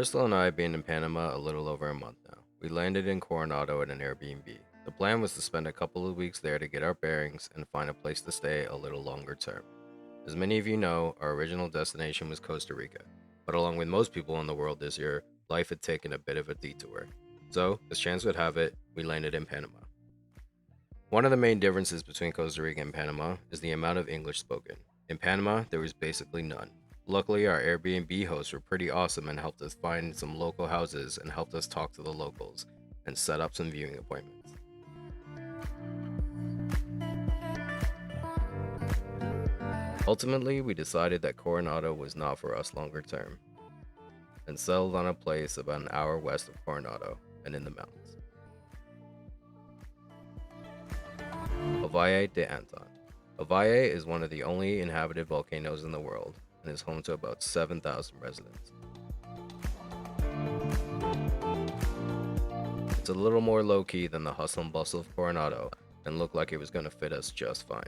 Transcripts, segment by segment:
Crystal and I have been in Panama a little over a month now. We landed in Coronado at an Airbnb. The plan was to spend a couple of weeks there to get our bearings and find a place to stay a little longer term. As many of you know, our original destination was Costa Rica, but along with most people in the world this year, life had taken a bit of a detour. So, as chance would have it, we landed in Panama. One of the main differences between Costa Rica and Panama is the amount of English spoken. In Panama, there was basically none. Luckily, our Airbnb hosts were pretty awesome and helped us find some local houses and helped us talk to the locals and set up some viewing appointments. Ultimately, we decided that Coronado was not for us longer term and settled on a place about an hour west of Coronado and in the mountains. Valle De Anton. Valle is one of the only inhabited volcanoes in the world and is home to about 7,000 residents. It's a little more low-key than the hustle and bustle of Coronado and looked like it was going to fit us just fine.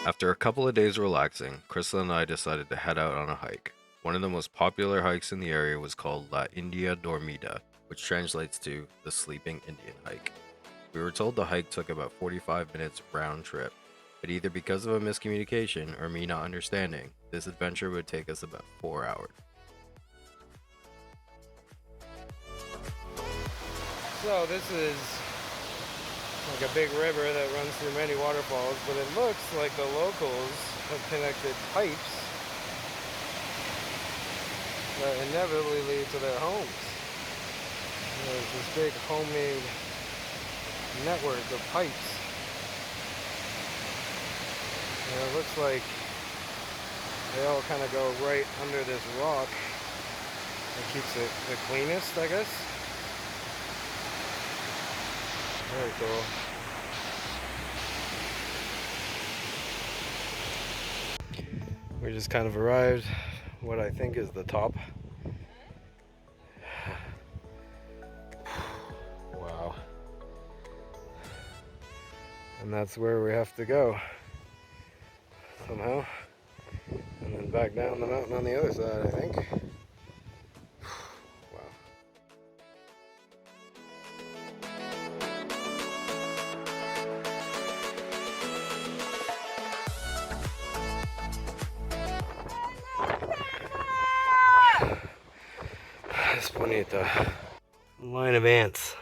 After a couple of days relaxing, Crystal and I decided to head out on a hike. One of the most popular hikes in the area was called La India Dormida, which translates to the Sleeping Indian Hike. We were told the hike took about 45 minutes round trip, but either because of a miscommunication or me not understanding, this adventure would take us about 4 hours. So this is like a big river that runs through many waterfalls, but it looks like the locals have connected pipes that inevitably lead to their homes. There's this big homemade network of pipes, and it looks like they all kind of go right under this rock that keeps it the cleanest, I guess. Very cool. We just kind of arrived what I think is the top. Wow. And that's where we have to go somehow. And then back down the mountain on the other side, I think. Es bonito. Line of ants.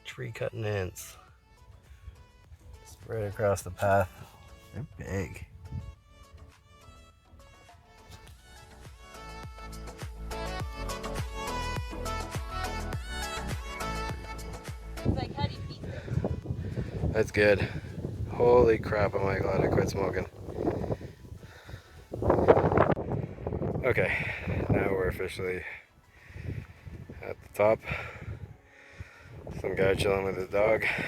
Tree cutting ants. Spread across the path. They're big. It's like, how do you beat this? That's good. Holy crap, am I glad I quit smoking. Okay, now we're officially at the top. Some guy chilling with his dog. I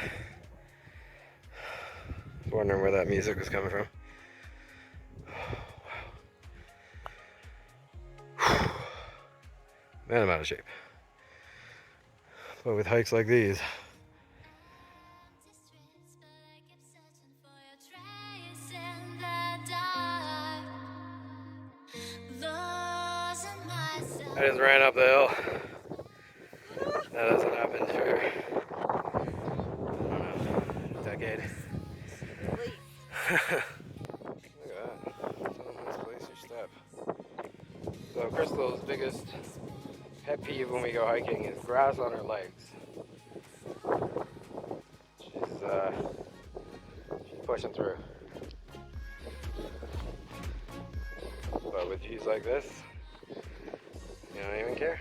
was wondering where that music was coming from. Man, I'm out of shape. But with hikes like these, I just ran up the hill. That hasn't happened for, I don't know, a decade. Look at that. It's a nice place to step. So Crystal's biggest pet peeve when we go hiking is grass on her legs. She's pushing through. But with views like this, you don't even care.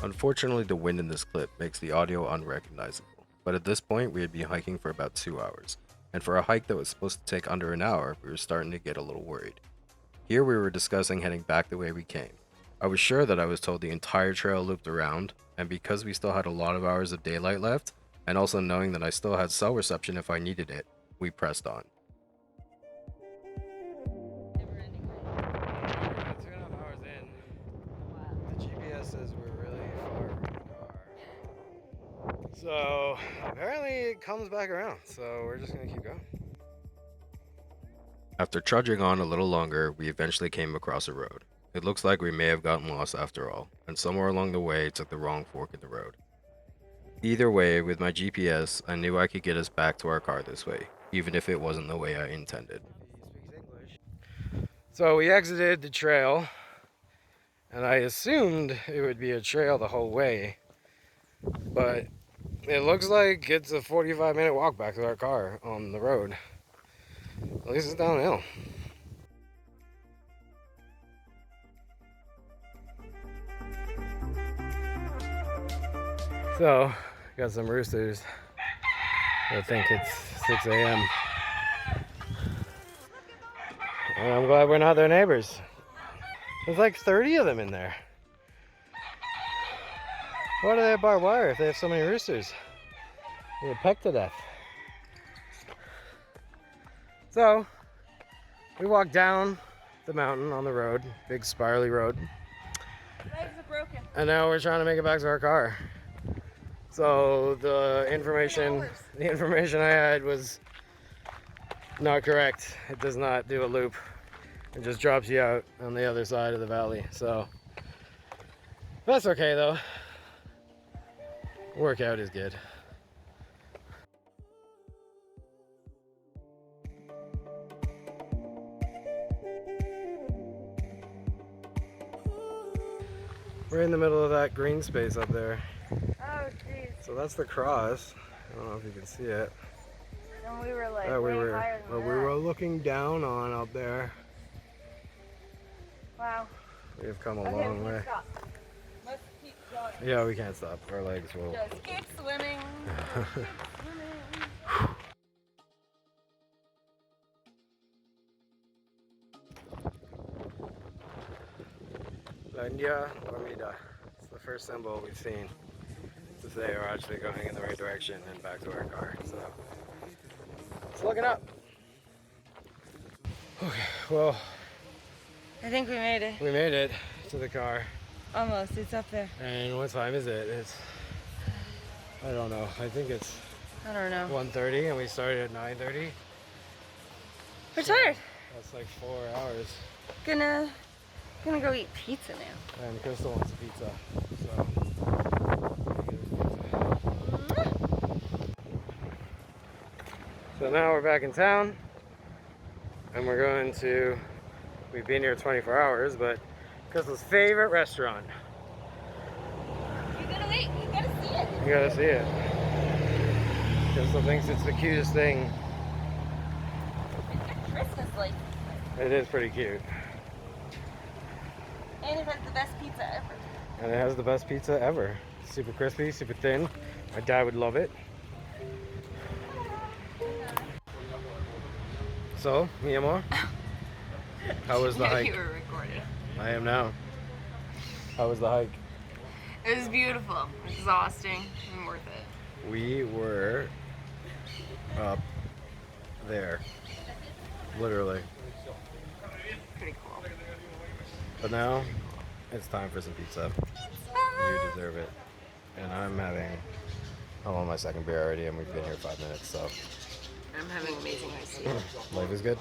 Unfortunately, the wind in this clip makes the audio unrecognizable, but at this point we had been hiking for about 2 hours, and for a hike that was supposed to take under an hour, we were starting to get a little worried. Here we were discussing heading back the way we came. I was sure that I was told the entire trail looped around, and because we still had a lot of hours of daylight left, and also knowing that I still had cell reception if I needed it, we pressed on. Never-ending race. 2.5 hours in. Wow. The GPS says we're really far from the car. So apparently it comes back around. So we're just gonna keep going. After trudging on a little longer, we eventually came across a road. It looks like we may have gotten lost after all, and somewhere along the way took the wrong fork in the road. Either way, with my GPS, I knew I could get us back to our car this way, even if it wasn't the way I intended. He speaks English. So we exited the trail, and I assumed it would be a trail the whole way, but it looks like it's a 45-minute walk back to our car on the road. At least it's downhill. So, got some roosters. I think it's 6 a.m. And I'm glad we're not their neighbors. There's like 30 of them in there. Why do they have barbed wire if they have so many roosters? They get pecked to death. So, we walked down the mountain on the road, big spirally road. Legs are broken. And now we're trying to make it back to our car. So the information I had was not correct. It does not do a loop. It just drops you out on the other side of the valley. So that's okay though. Workout is good. We're in the middle of that green space up there. Oh, jeez. So that's the cross. I don't know if you can see it. And we were like That way higher than we that. were looking down on up there. Wow. We have come a Okay, long we way. can't stop. Let's keep going. Yeah, we can't stop. Our legs will. Just keep swimming. Just keep swimming. Dormida. It's the first symbol we've seen to say we're actually going in the right direction and back to our car. So let's look it up. Okay, well, I think we made it. we made it to the car. Almost. It's up there. And what time is it? I don't know. I think it's I don't know. 1:30 and we started at 9:30. We're tired. That's like 4 hours. Gonna go eat pizza now. And Crystal wants a pizza. So now we're back in town. And we're going to, we've been here 24 hours, but Crystal's favorite restaurant. You gotta wait. You gotta see it. You gotta see it. Crystal thinks it's the cutest thing. It's got Christmas lights. It is pretty cute. And it has the best pizza ever. And it has the best pizza ever. Super crispy, super thin. My dad would love it. So, mi amor, how was the hike? You were recording. I am now. How was the hike? It was beautiful, exhausting, and worth it. We were up there, literally. Pretty cool. But now, it's time for some pizza. You deserve it. And I'm on my second beer already, and we've been here 5 minutes, so I'm having amazing iced tea. life is good.